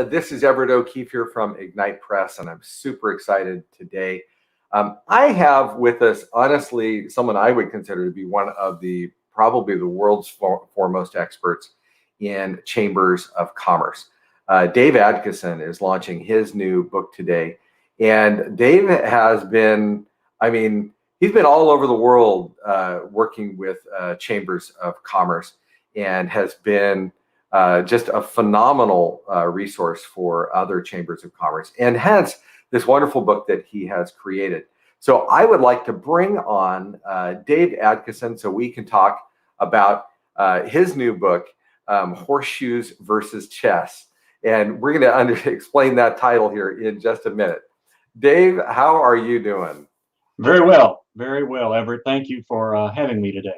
This is Everett O'Keefe here from Ignite Press, and I'm super excited today. I have with us, honestly, someone I would consider to be one of probably the world's foremost experts in chambers of commerce. Dave Adkisson is launching his new book today. And Dave has been, he's been all over the world working with chambers of commerce, and has been just a phenomenal resource for other chambers of commerce, and has this wonderful book that he has created. So I would like to bring on Dave Adkisson so we can talk about his new book, Horseshoes versus Chess. And we're going to explain that title here in just a minute. Dave, how are you doing? Very well, Everett. Thank you for having me today.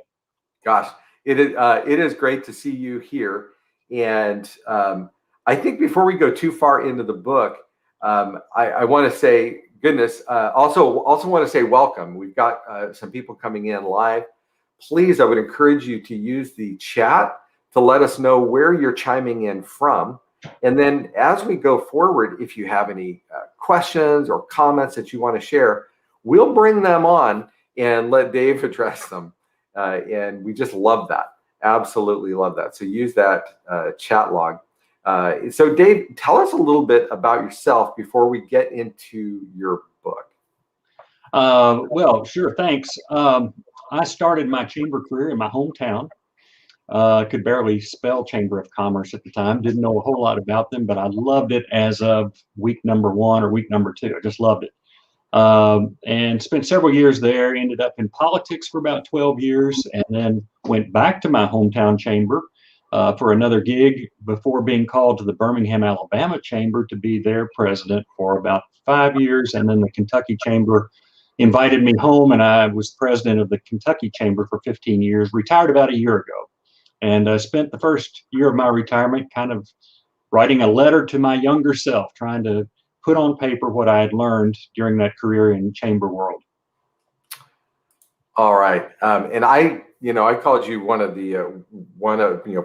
Gosh, it is great to see you here. And I think before we go too far into the book, I want to say, also want to say welcome. We've got some people coming in live. Please, I would encourage you to use the chat to let us know where you're chiming in from. And then as we go forward, if you have any questions or comments that you want to share, we'll bring them on and let Dave address them. And we just love that. Absolutely love that. So use that chat log. So Dave, tell us a little bit about yourself before we get into your book. Well, sure. Thanks. I started my chamber career in my hometown. Could barely spell Chamber of Commerce at the time. Didn't know a whole lot about them, but I loved it as of week number 1 or week number 2. I just loved it. And spent several years there, ended up in politics for about 12 years, and then went back to my hometown chamber for another gig before being called to the Birmingham, Alabama chamber to be their president for about 5 years. And then the Kentucky chamber invited me home, and I was president of the Kentucky chamber for 15 years, retired about a year ago. And I spent the first year of my retirement kind of writing a letter to my younger self, trying to put on paper what I had learned during that career in chamber world. All right, and I called you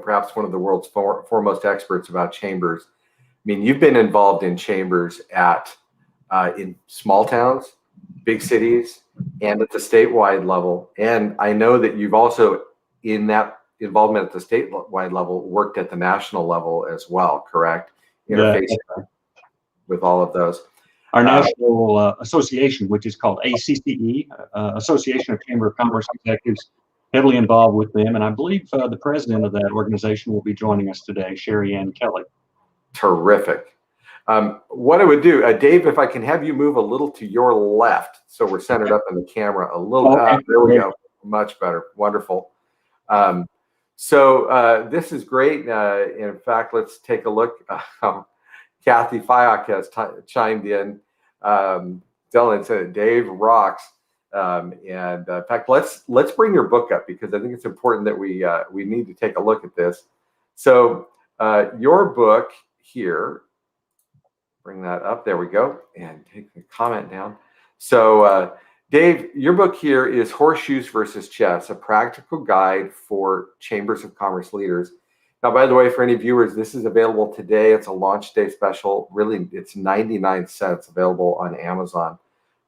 perhaps one of the world's foremost experts about chambers. I mean, you've been involved in chambers in small towns, big cities, and at the statewide level. And I know that you've also, in that involvement at the statewide level, worked at the national level as well, correct? Interfacing with all of those. Our national association, which is called ACCE, Association of Chamber of Commerce Executives, heavily involved with them. And I believe the president of that organization will be joining us today, Sherry Ann Kelly. Terrific. What I would do, Dave, if I can have you move a little to your left, so we're centered up in the camera a little. Okay. There we go. Much better. Wonderful. So this is great. In fact, let's take a look. Kathy Fyock has chimed in. Dylan said Dave rocks. And in fact, let's bring your book up, because I think it's important that we need to take a look at this. So your book here, bring that up. There we go. And take the comment down. So Dave, your book here is Horseshoes versus Chess, a practical guide for chambers of commerce leaders. Now, by the way, for any viewers, this is available today. It's a launch day special. Really, it's 99 cents available on Amazon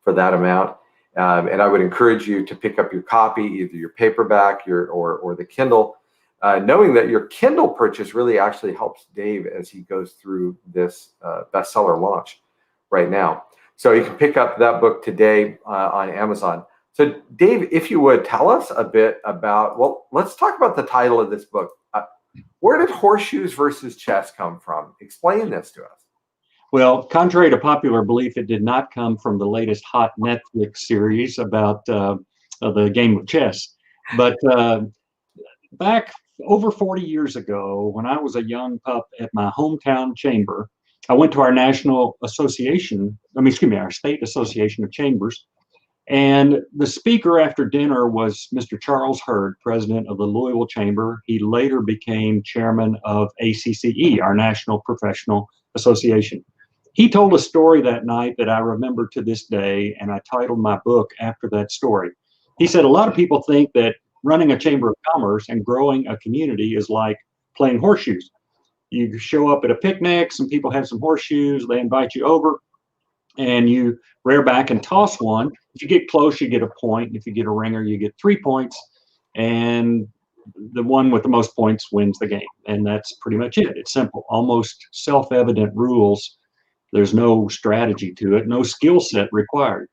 for that amount. And I would encourage you to pick up your copy, either your paperback or the Kindle, knowing that your Kindle purchase really actually helps Dave as he goes through this bestseller launch right now. So you can pick up that book today on Amazon. So Dave, if you would, tell us a bit about, well, let's talk about the title of this book. Where did Horseshoes versus Chess come from? Explain this to us. Well, contrary to popular belief, it did not come from the latest hot Netflix series about the game of chess. But back over 40 years ago, when I was a young pup at my hometown chamber, I went to our national association, our state association of chambers. And the speaker after dinner was Mr. Charles Hurd, president of the Louisville Chamber. He later became chairman of ACCE, our National Professional Association. He told a story that night that I remember to this day, and I titled my book after that story. He said, a lot of people think that running a chamber of commerce and growing a community is like playing horseshoes. you show up at a picnic, some people have some horseshoes, they invite you over, and you rear back and toss one. If you get close, you get a point. If you get a ringer, you get 3 points. And the one with the most points wins the game. And that's pretty much it. It's simple, almost self-evident rules. There's no strategy to it, no skill set required.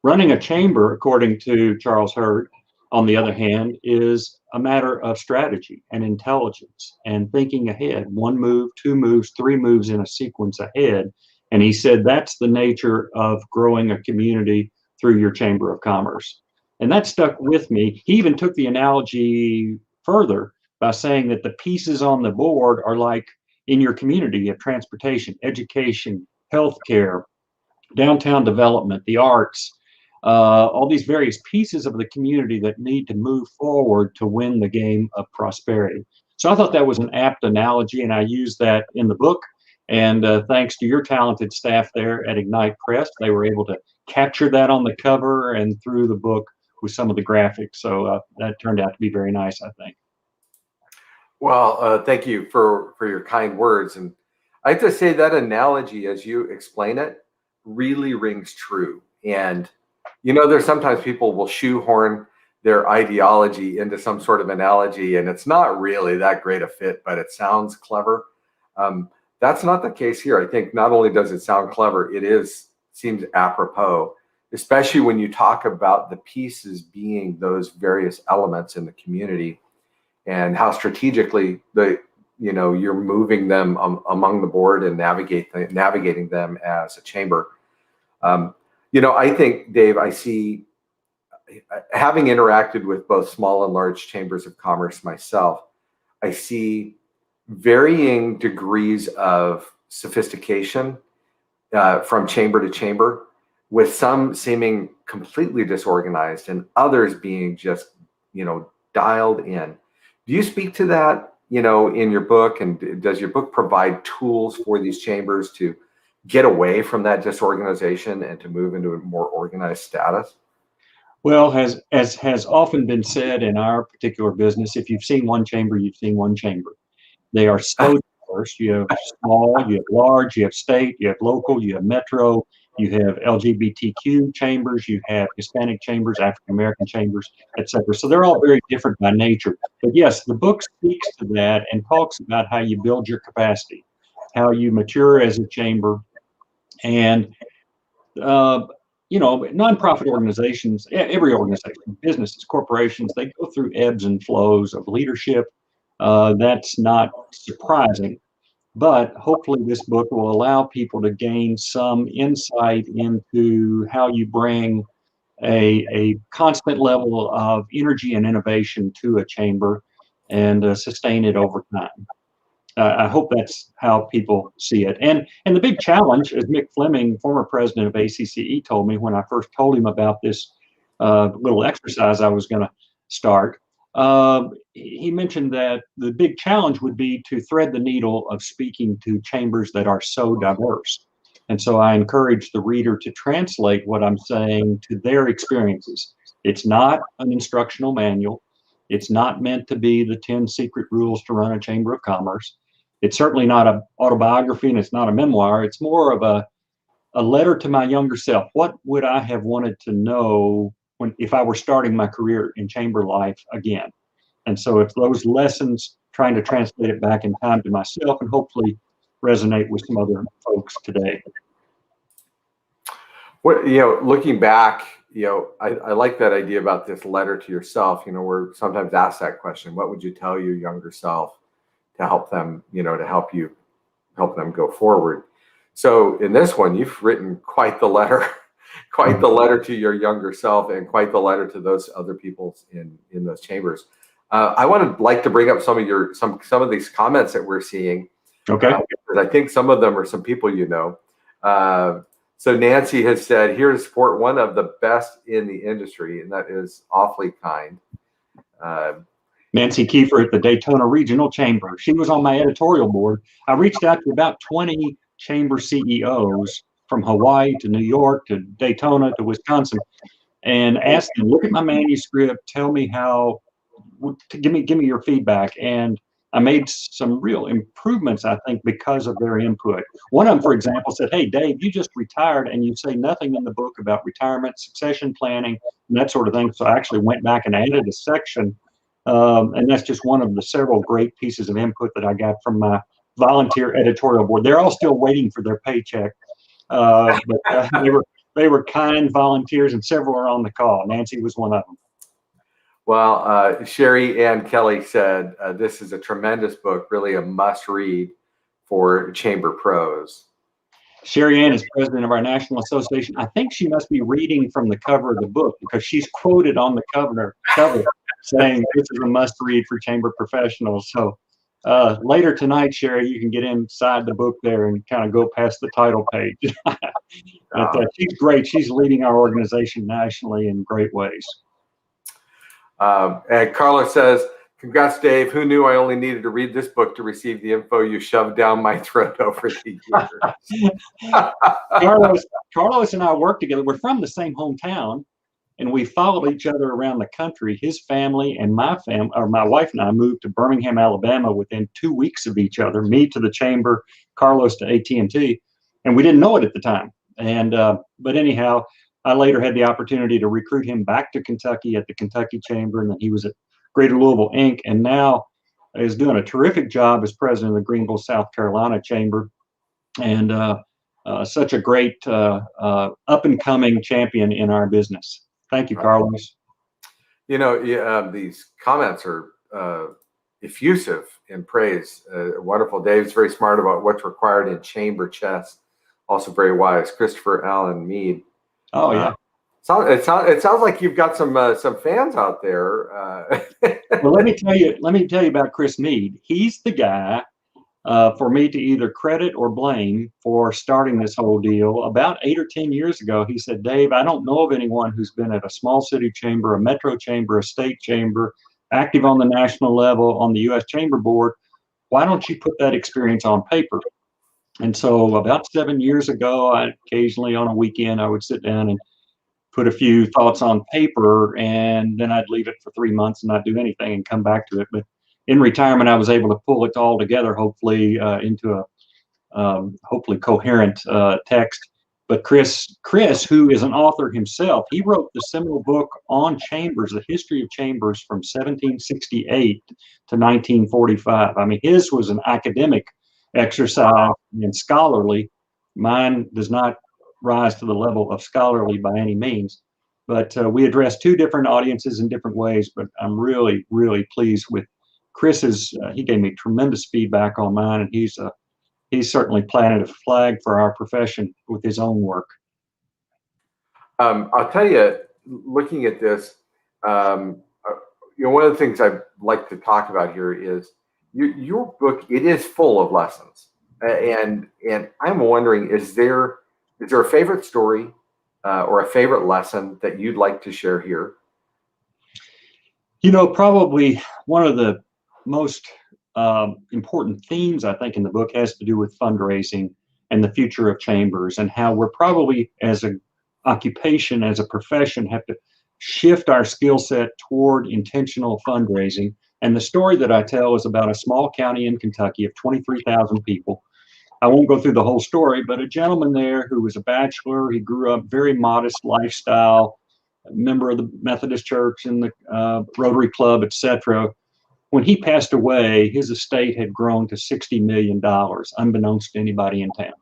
Running a chamber, according to Charles Hurd, on the other hand, is a matter of strategy and intelligence and thinking ahead, 1 move, 2 moves, 3 moves in a sequence ahead. And he said that's the nature of growing a community through your Chamber of Commerce. And that stuck with me. He even took the analogy further by saying that the pieces on the board are like in your community. You have transportation, education, healthcare, downtown development, the arts, all these various pieces of the community that need to move forward to win the game of prosperity. So I thought that was an apt analogy, and I used that in the book. And thanks to your talented staff there at Ignite Press, they were able to capture that on the cover and through the book with some of the graphics. So that turned out to be very nice, I think. Well, thank you for your kind words. And I have to say that analogy, as you explain it, really rings true. And there's sometimes people will shoehorn their ideology into some sort of analogy, and it's not really that great a fit, but it sounds clever. That's not the case here. I think not only does it sound clever, seems apropos, especially when you talk about the pieces being those various elements in the community and how strategically you're moving them among the board and navigating them as a chamber. I think, Dave, I see, having interacted with both small and large chambers of commerce myself, I see varying degrees of sophistication from chamber to chamber, with some seeming completely disorganized and others being just, dialed in. Do you speak to that, in your book? And does your book provide tools for these chambers to get away from that disorganization and to move into a more organized status? Well, as has often been said in our particular business, if you've seen one chamber, you've seen one chamber. They are so diverse. You have small, you have large, you have state, you have local, you have metro, you have LGBTQ chambers, you have Hispanic chambers, African American chambers, etc. So they're all very different by nature. But yes, the book speaks to that and talks about how you build your capacity, how you mature as a chamber. And nonprofit organizations, every organization, businesses, corporations, they go through ebbs and flows of leadership. That's not surprising, but hopefully this book will allow people to gain some insight into how you bring a constant level of energy and innovation to a chamber and sustain it over time. I hope that's how people see it. And the big challenge, as Mick Fleming, former president of ACCE, told me when I first told him about this little exercise I was going to start, he mentioned that the big challenge would be to thread the needle of speaking to chambers that are so diverse. And so I encourage the reader to translate what I'm saying to their experiences. It's not an instructional manual. It's not meant to be the 10 secret rules to run a chamber of commerce. It's certainly not an autobiography, and it's not a memoir. It's more of a letter to my younger self. What would I have wanted to know if I were starting my career in chamber life again? And so it's those lessons, trying to translate it back in time to myself and hopefully resonate with some other folks today. Looking back, I like that idea about this letter to yourself. We're sometimes asked that question: what would you tell your younger self to help them, to help them go forward? So in this one, you've written quite the letter, quite the letter to your younger self, and quite the letter to those other people in those chambers. I like to bring up some of these comments that we're seeing. Okay. Because I think some of them are some people So Nancy has said, here to support one of the best in the industry, and that is awfully kind. Nancy Kiefer at the Daytona Regional Chamber. She was on my editorial board. I reached out to about 20 chamber CEOs from Hawaii to New York to Daytona to Wisconsin and asked them, look at my manuscript, tell me give me your feedback. And I made some real improvements, I think, because of their input. One of them, for example, said, "Hey, Dave, you just retired and you say nothing in the book about retirement, succession planning, and that sort of thing." So I actually went back and added a section. And that's just one of the several great pieces of input that I got from my volunteer editorial board. They're all still waiting for their paycheck, but they were kind volunteers, and several are on the call. Nancy was one of them. Well, Sherry Ann Kelly said this is a tremendous book, really a must-read for chamber pros. Sherry Ann is president of our National Association. I think she must be reading from the cover of the book, because she's quoted on the cover saying this is a must-read for chamber professionals. So later tonight, Sherry, you can get inside the book there and kind of go past the title page. But she's great. She's leading our organization nationally in great ways. And Carla says, "Congrats, Dave. Who knew I only needed to read this book to receive the info you shoved down my throat over the years?" Carlos and I work together. We're from the same hometown, and we followed each other around the country. His family and my wife and I moved to Birmingham, Alabama within 2 weeks of each other. Me to the chamber, Carlos to AT&T, and we didn't know it at the time. And but anyhow, I later had the opportunity to recruit him back to Kentucky at the Kentucky Chamber, and then he was at Greater Louisville, Inc., and now is doing a terrific job as president of the Greenville, South Carolina Chamber, and such a great up-and-coming champion in our business. Thank you, Carlos. You know, these comments are effusive in praise. Wonderful. Dave's very smart about what's required in chamber chess. Also very wise. Christopher Allen Mead. Oh yeah. It sounds like you've got some fans out there. Well, let me tell you about Chris Mead. He's the guy for me to either credit or blame for starting this whole deal. About 8 or 10 years ago, he said, "Dave, I don't know of anyone who's been at a small city chamber, a metro chamber, a state chamber, active on the national level, on the U.S. Chamber Board. Why don't you put that experience on paper?" And so about 7 years ago, I occasionally on a weekend, I would sit down and put a few thoughts on paper, and then I'd leave it for 3 months and not do anything and come back to it. But in retirement, I was able to pull it all together, hopefully into a hopefully coherent text. But Chris, who is an author himself, he wrote the seminal book on chambers, the history of chambers from 1768 to 1945. I mean, his was an academic exercise and scholarly. Mine does not rise to the level of scholarly by any means, but we address two different audiences in different ways. But I'm really, really pleased with Chris's. He gave me tremendous feedback on mine, and he's certainly planted a flag for our profession with his own work. I'll tell you, looking at this, one of the things I'd like to talk about here is your book. It is full of lessons, and I'm wondering, is there a favorite story or a favorite lesson that you'd like to share here? Probably one of the most important themes, I think, in the book has to do with fundraising and the future of chambers, and how we're probably, as an occupation, as a profession, have to shift our skill set toward intentional fundraising. And the story that I tell is about a small county in Kentucky of 23,000 people. I won't go through the whole story, but a gentleman there who was a bachelor, he grew up very modest lifestyle, a member of the Methodist Church and the Rotary Club, etc. When he passed away, his estate had grown to $60 million, unbeknownst to anybody in town.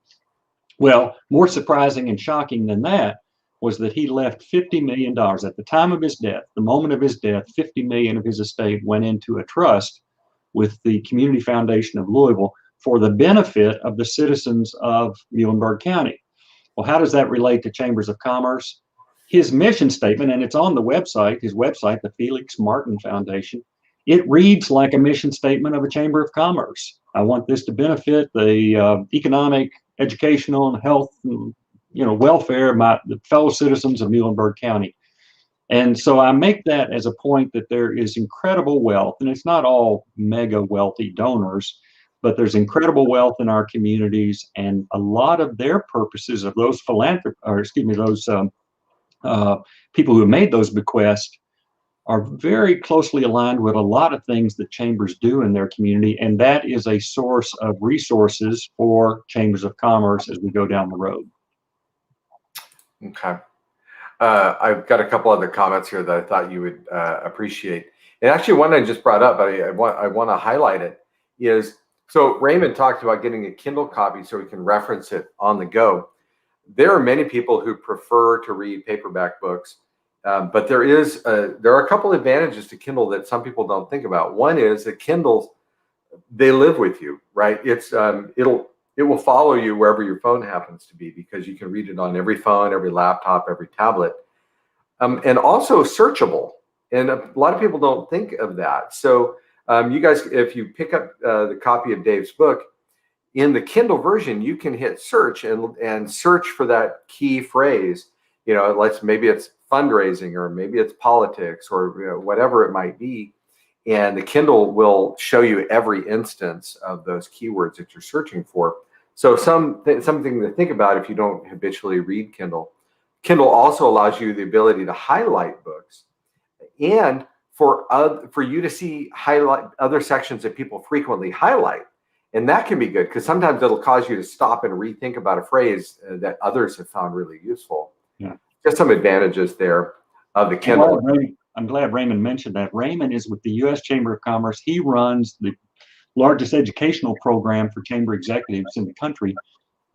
Well, more surprising and shocking than that was that he left $50 million at the time of his death. The moment of his death, $50 million of his estate went into a trust with the Community Foundation of Louisville for the benefit of the citizens of Muhlenberg County. Well, how does that relate to chambers of commerce? His mission statement, and it's on the website, his website, the Felix Martin Foundation, it reads like a mission statement of a chamber of commerce. I want this to benefit the economic, educational, and health, and, welfare of the fellow citizens of Muhlenberg County. And so I make that as a point that there is incredible wealth, and it's not all mega wealthy donors, but there's incredible wealth in our communities, and a lot of their purposes of those those people who have made those bequests are very closely aligned with a lot of things that chambers do in their community, and that is a source of resources for chambers of commerce as we go down the road. Okay. I've got a couple other comments here that I thought you would appreciate. And actually, one I just brought up, I want to highlight it, is so Raymond talked about getting a Kindle copy so we can reference it on the go. There are many people who prefer to read paperback books, but there are a couple advantages to Kindle that some people don't think about. One is that Kindles, they live with you, right? It will follow you wherever your phone happens to be, because you can read it on every phone, every laptop, every tablet, and also searchable. And a lot of people don't think of that. So you guys, if you pick up the copy of Dave's book, in the Kindle version, you can hit search and search for that key phrase. Maybe it's fundraising, or maybe it's politics, or whatever it might be. And the Kindle will show you every instance of those keywords that you're searching for. So something to think about if you don't habitually read Kindle. Kindle also allows you the ability to highlight books, and for you to see highlight other sections that people frequently highlight. And that can be good, because sometimes it'll cause you to stop and rethink about a phrase that others have found really useful. Yeah. Just some advantages there of the Kindle. I'm glad Raymond mentioned that. Raymond is with the U.S. Chamber of Commerce. He runs the largest educational program for chamber executives in the country,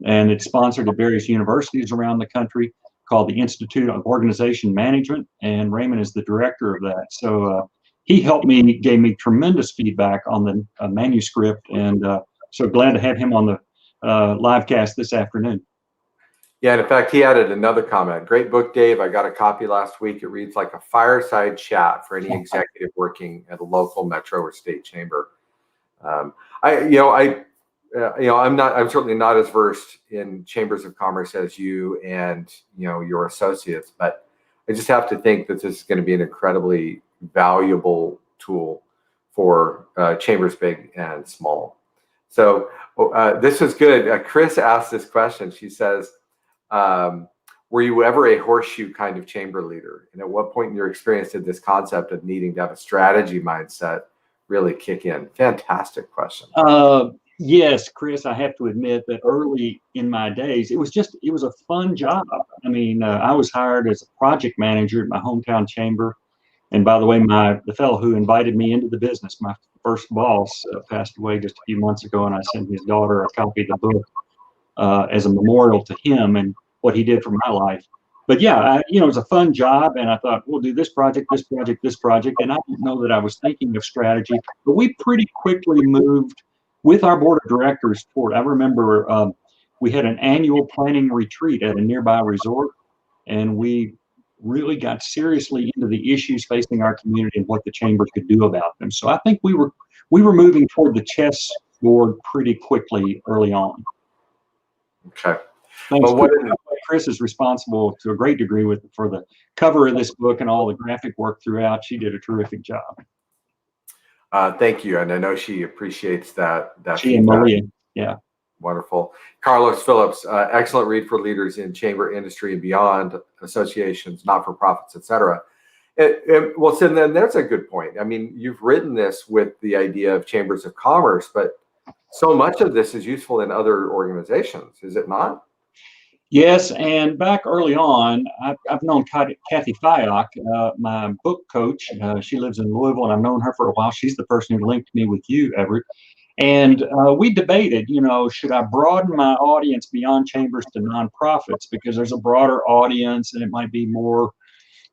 and it's sponsored at various universities around the country, called the Institute of Organization Management, and Raymond is the director of that. So he helped me, gave me tremendous feedback on the manuscript, and so glad to have him on the livecast this afternoon. Yeah, and in fact, he added another comment. Great book, Dave. I got a copy last week. It reads like a fireside chat for any executive working at a local metro or state chamber. I'm certainly not as versed in chambers of commerce as you and your associates, but I just have to think that this is going to be an incredibly valuable tool for chambers big and small. So this is good. Chris asked this question. She says, were you ever a horseshoe kind of chamber leader? And at what point in your experience did this concept of needing to have a strategy mindset really kick in? Fantastic question. Yes, Chris, I have to admit that early in my days, it was a fun job. I mean, I was hired as a project manager at my hometown chamber. And by the way, the fellow who invited me into the business, my first boss, passed away just a few months ago, and I sent his daughter a copy of the book as a memorial to him and what he did for my life. But yeah, it was a fun job, and I thought, we'll do this project, this project, this project, and I didn't know that I was thinking of strategy. But we pretty quickly moved with our board of directors toward. I remember we had an annual planning retreat at a nearby resort, and we really got seriously into the issues facing our community and what the chamber could do about them. So I think we were moving toward the chessboard pretty quickly early on. Okay. Thanks. Chris is responsible to a great degree for the cover of this book and all the graphic work throughout. She did a terrific job. Thank you, and I know she appreciates that. She and Malia, yeah. Wonderful. Carlos Phillips, excellent read for leaders in chamber industry and beyond, associations, not-for-profits, etc. Well, so then that's a good point. I mean, you've written this with the idea of chambers of commerce, but so much of this is useful in other organizations, is it not? Yes, and back early on, I've known Kathy Fyock, my book coach. She lives in Louisville, and I've known her for a while. She's the person who linked me with you, Everett. And we debated, should I broaden my audience beyond chambers to nonprofits, because there's a broader audience and it might be more,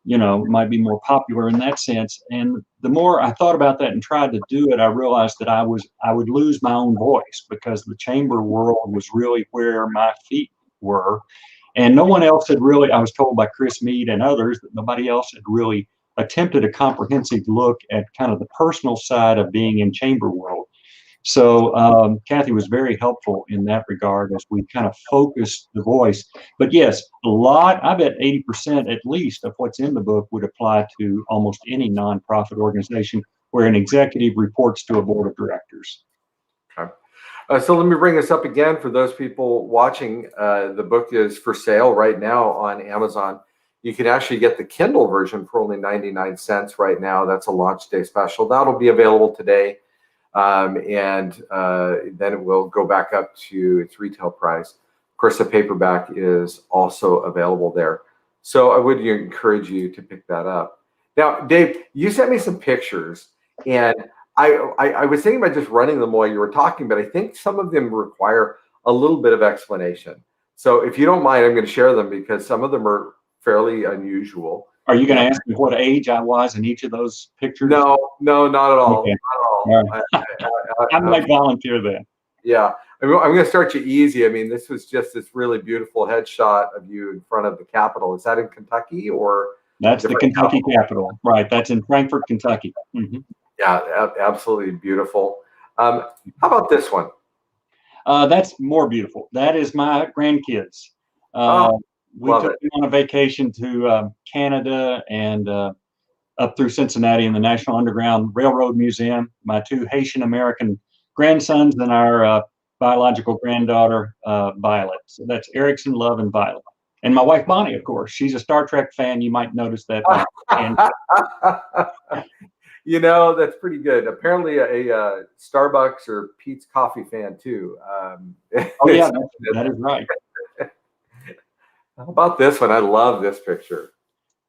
might be more popular in that sense. And the more I thought about that and tried to do it, I realized that I would lose my own voice, because the chamber world was really where my feet were. And no one else had really, I was told by Chris Mead and others, that nobody else had really attempted a comprehensive look at kind of the personal side of being in chamber world. So Kathy was very helpful in that regard as we kind of focused the voice. But yes, I bet 80% at least of what's in the book would apply to almost any nonprofit organization where an executive reports to a board of directors. Okay. So let me bring this up again for those people watching. The book is for sale right now on Amazon. You can actually get the Kindle version for only 99 cents right now. That's a launch day special. That'll be available today. And then it will go back up to its retail price. Of course, the paperback is also available there. So I would encourage you to pick that up. Now, Dave, you sent me some pictures, and I was thinking about just running them while you were talking, but I think some of them require a little bit of explanation. So if you don't mind, I'm going to share them because some of them are fairly unusual. Are you going to ask me what age I was in each of those pictures? No, not at all. Okay. Not at all. Right. I might volunteer then. Yeah, I'm going to start you easy. I mean, this was just this really beautiful headshot of you in front of the Capitol. Is that in Kentucky or? That's the Kentucky Capitol, right? That's in Frankfort, Kentucky. Mm-hmm. Yeah, absolutely beautiful. How about this one? That's more beautiful. That is my grandkids. We took them on a vacation to Canada and up through Cincinnati in the National Underground Railroad Museum. My two Haitian American grandsons and our biological granddaughter, Violet. So that's Erickson, Love, and Violet. And my wife, Bonnie, of course. She's a Star Trek fan. You might notice that. You know, that's pretty good. Apparently a Starbucks or Pete's Coffee fan, too. Oh, yeah, that is right. How about this one? I love this picture.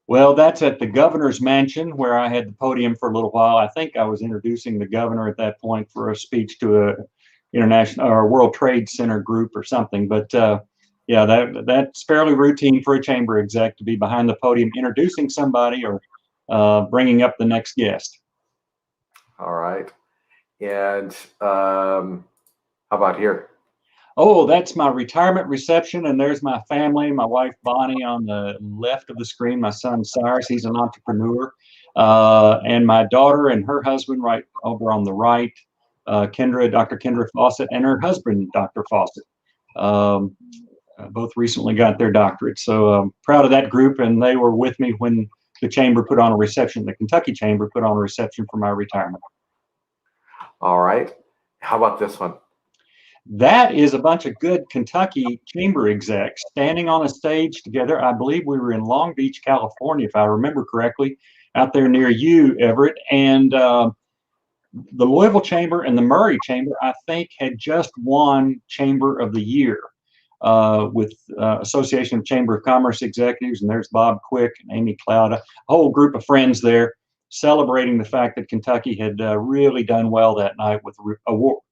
Well, that's at the governor's mansion where I had the podium for a little while. I think I was introducing the governor at that point for a speech to a international or World Trade Center group or something. But yeah, that's fairly routine for a chamber exec to be behind the podium introducing somebody or bringing up the next guest. All right. And how about here? Oh, that's my retirement reception, and there's my family. My wife Bonnie on the left of the screen. My son Cyrus, he's an entrepreneur, and my daughter and her husband right over on the right. Dr. Kendra Fawcett, and her husband, Dr. Fawcett. Both recently got their doctorate. So I'm proud of that group, and they were with me when the chamber put on a reception. The Kentucky Chamber put on a reception for my retirement. All right. How about this one? That is a bunch of good Kentucky chamber execs standing on a stage together. I believe we were in Long Beach, California, if I remember correctly, out there near you, Everett. And the Louisville Chamber and the Murray Chamber, I think, had just won Chamber of the Year with Association of Chamber of Commerce Executives. And there's Bob Quick and Amy Cloud, a whole group of friends there celebrating the fact that Kentucky had really done well that night with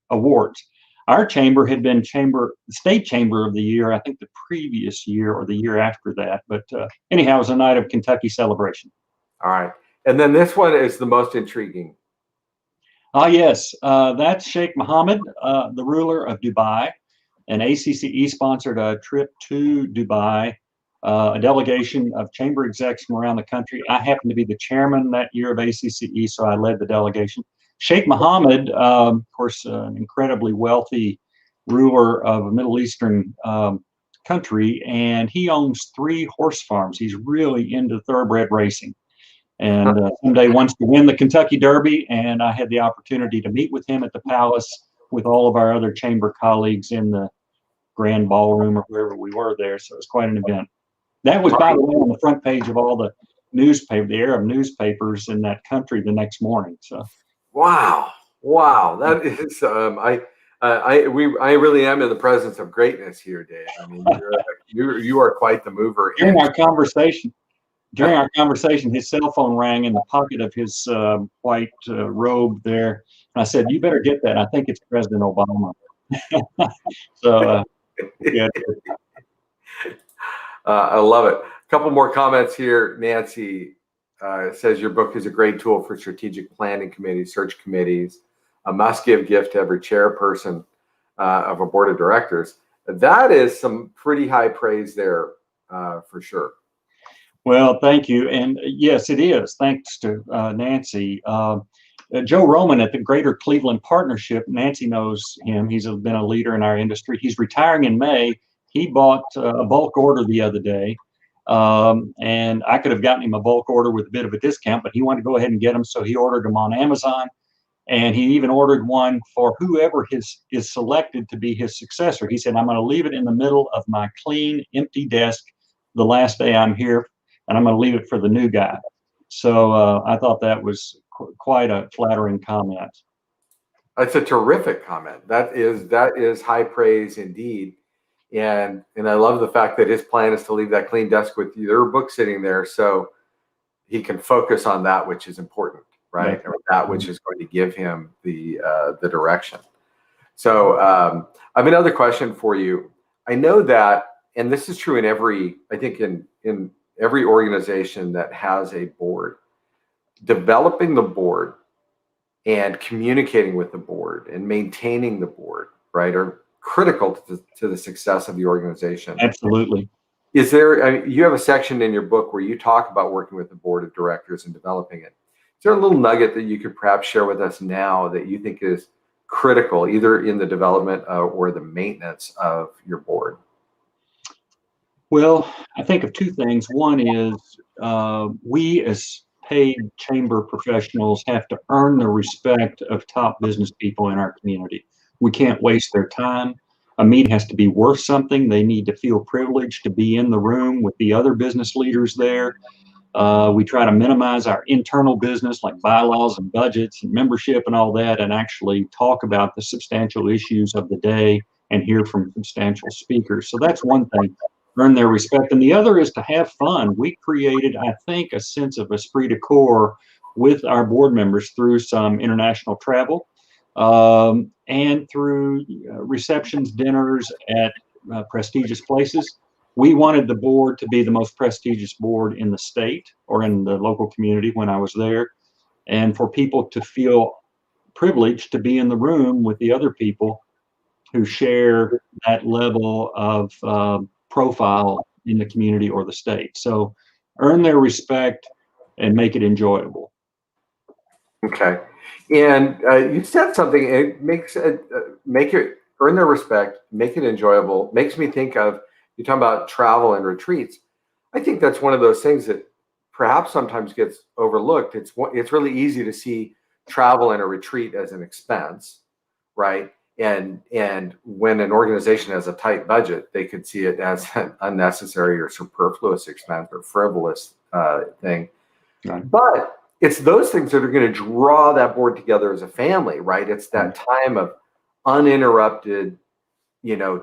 awards. Our chamber had been State Chamber of the Year, I think the previous year or the year after that. But anyhow, it was a night of Kentucky celebration. All right. And then this one is the most intriguing. Yes, that's Sheikh Mohammed, the ruler of Dubai. And ACCE sponsored a trip to Dubai, a delegation of chamber execs from around the country. I happened to be the chairman that year of ACCE, so I led the delegation. Sheikh Mohammed, of course, an incredibly wealthy ruler of a Middle Eastern country, and he owns 3 horse farms. He's really into thoroughbred racing. And someday wants to win the Kentucky Derby, and I had the opportunity to meet with him at the palace with all of our other chamber colleagues in the grand ballroom or wherever we were there. So it was quite an event. That was, by the way, on the front page of all the Arab newspapers in that country the next morning. So, wow, that is I really am in the presence of greatness here, Dave. I mean, you are quite the mover. During our conversation, his cell phone rang in the pocket of his white robe there. And I said, "You better get that. I think it's President Obama." So, yeah. I love it. A couple more comments here. Nancy says your book is a great tool for strategic planning committees, search committees, a must-give gift to every chairperson of a board of directors. That is some pretty high praise there for sure. Well, thank you. And yes, it is. Thanks to Nancy. Joe Roman at the Greater Cleveland Partnership, Nancy knows him. He's been a leader in our industry. He's retiring in May. He bought a bulk order the other day. And I could have gotten him a bulk order with a bit of a discount, but he wanted to go ahead and get them. So he ordered them on Amazon. And he even ordered one for whoever is selected to be his successor. He said, I'm going to leave it in the middle of my clean, empty desk the last day I'm here and I'm going to leave it for the new guy. So I thought that was quite a flattering comment. That's a terrific comment. That is high praise indeed. And I love the fact that his plan is to leave that clean desk with your book sitting there so he can focus on that which is important, right? Or that which is going to give him the direction. So I have another question for you. I know that, and this is true in every, I think in every organization that has a board, developing the board and communicating with the board and maintaining the board, right, are critical to the success of the organization. Absolutely. Is there, you have a section in your book where you talk about working with the board of directors and developing it. Is there a little nugget that you could perhaps share with us now that you think is critical, either in the development or the maintenance of your board? Well, I think of two things. One is we as paid chamber professionals have to earn the respect of top business people in our community. We can't waste their time. A meeting has to be worth something. They need to feel privileged to be in the room with the other business leaders there. We try to minimize our internal business like bylaws and budgets and membership and all that, and actually talk about the substantial issues of the day and hear from substantial speakers. So that's one thing, earn their respect. And the other is to have fun. We created, I think, a sense of esprit de corps with our board members through some international travel and through receptions, dinners at prestigious places. We wanted the board to be the most prestigious board in the state or in the local community when I was there, and for people to feel privileged to be in the room with the other people who share that level of profile in the community or the state. So earn their respect and make it enjoyable. Okay. And you said something, it makes it, make it, earn their respect, make it enjoyable, makes me think of, you talk about travel and retreats. I think that's one of those things that perhaps sometimes gets overlooked. It's really easy to see travel and a retreat as an expense, right? And when an organization has a tight budget, they could see it as an unnecessary or superfluous expense or frivolous thing. Right. But it's those things that are going to draw that board together as a family, right? It's that time of uninterrupted,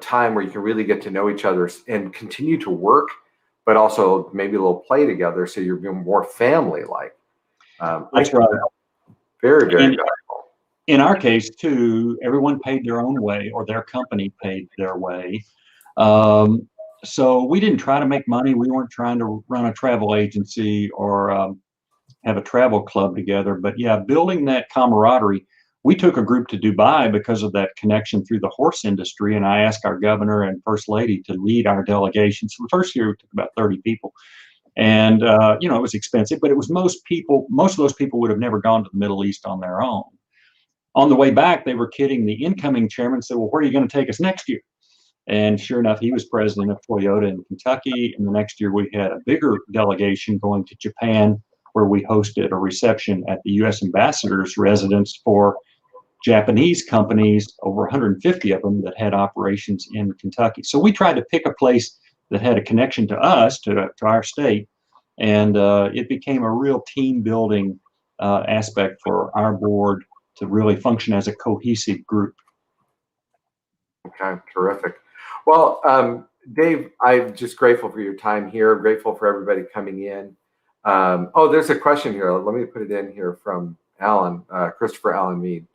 time where you can really get to know each other and continue to work, but also maybe a little play together, so you're being more family-like. That's right. Very, very valuable. In our case, too, everyone paid their own way, or their company paid their way. So we didn't try to make money. We weren't trying to run a travel agency or have a travel club together. But yeah, building that camaraderie. We took a group to Dubai because of that connection through the horse industry, and I asked our governor and first lady to lead our delegation. So the first year we took about 30 people, and it was expensive, but it was most of those people would have never gone to the Middle East on their own. On the way back, they were kidding the incoming chairman, said, well, where are you going to take us next year? And sure enough, he was president of Toyota in Kentucky, and the next year we had a bigger delegation going to Japan, where we hosted a reception at the U.S. ambassador's residence for Japanese companies, over 150 of them that had operations in Kentucky. So we tried to pick a place that had a connection to us, to our state, and it became a real team building aspect for our board to really function as a cohesive group. Okay, terrific. Well, Dave, I'm just grateful for your time here. Grateful for everybody coming in. There's a question here. Let me put it in here from Alan, Christopher Allen Mead.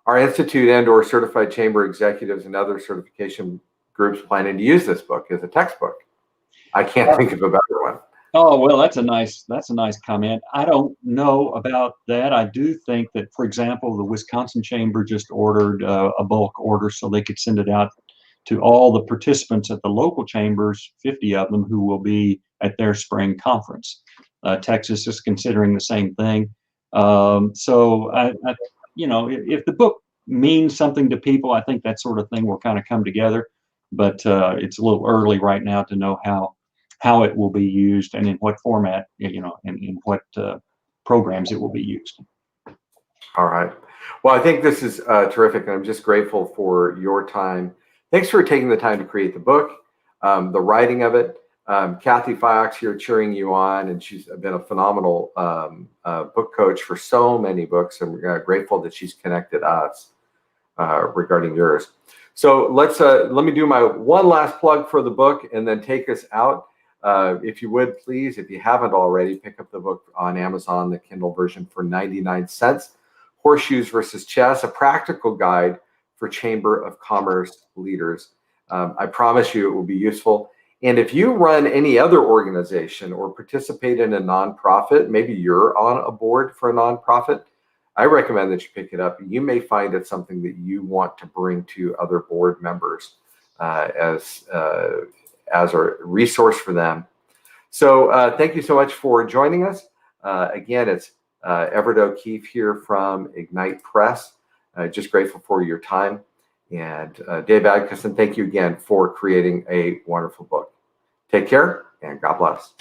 Our institute and/or certified chamber executives and other certification groups planning to use this book as a textbook. I can't think of a better one. Oh, well, that's a nice comment. I don't know about that. I do think that, for example, the Wisconsin Chamber just ordered a bulk order so they could send it out to all the participants at the local chambers, 50 of them, who will be at their spring conference. Texas is considering the same thing. So if the book means something to people, I think that sort of thing will kind of come together. But it's a little early right now to know how it will be used and in what format, and in what programs it will be used. All right. Well, I think this is terrific, and I'm just grateful for your time. Thanks for taking the time to create the book, the writing of it. Kathy Fiox here cheering you on, and she's been a phenomenal book coach for so many books, and we're grateful that she's connected us regarding yours. So let me do my one last plug for the book and then take us out. If you would, please, if you haven't already, pick up the book on Amazon, the Kindle version, for 99 cents. Horseshoes versus Chess, a practical guide for Chamber of Commerce leaders. I promise you it will be useful. And if you run any other organization or participate in a nonprofit, maybe you're on a board for a nonprofit, I recommend that you pick it up. You may find it something that you want to bring to other board members as a resource for them. So thank you so much for joining us. Again, it's Everett O'Keefe here from Ignite Press. Just grateful for your time. And Dave Adkisson, thank you again for creating a wonderful book. Take care and God bless.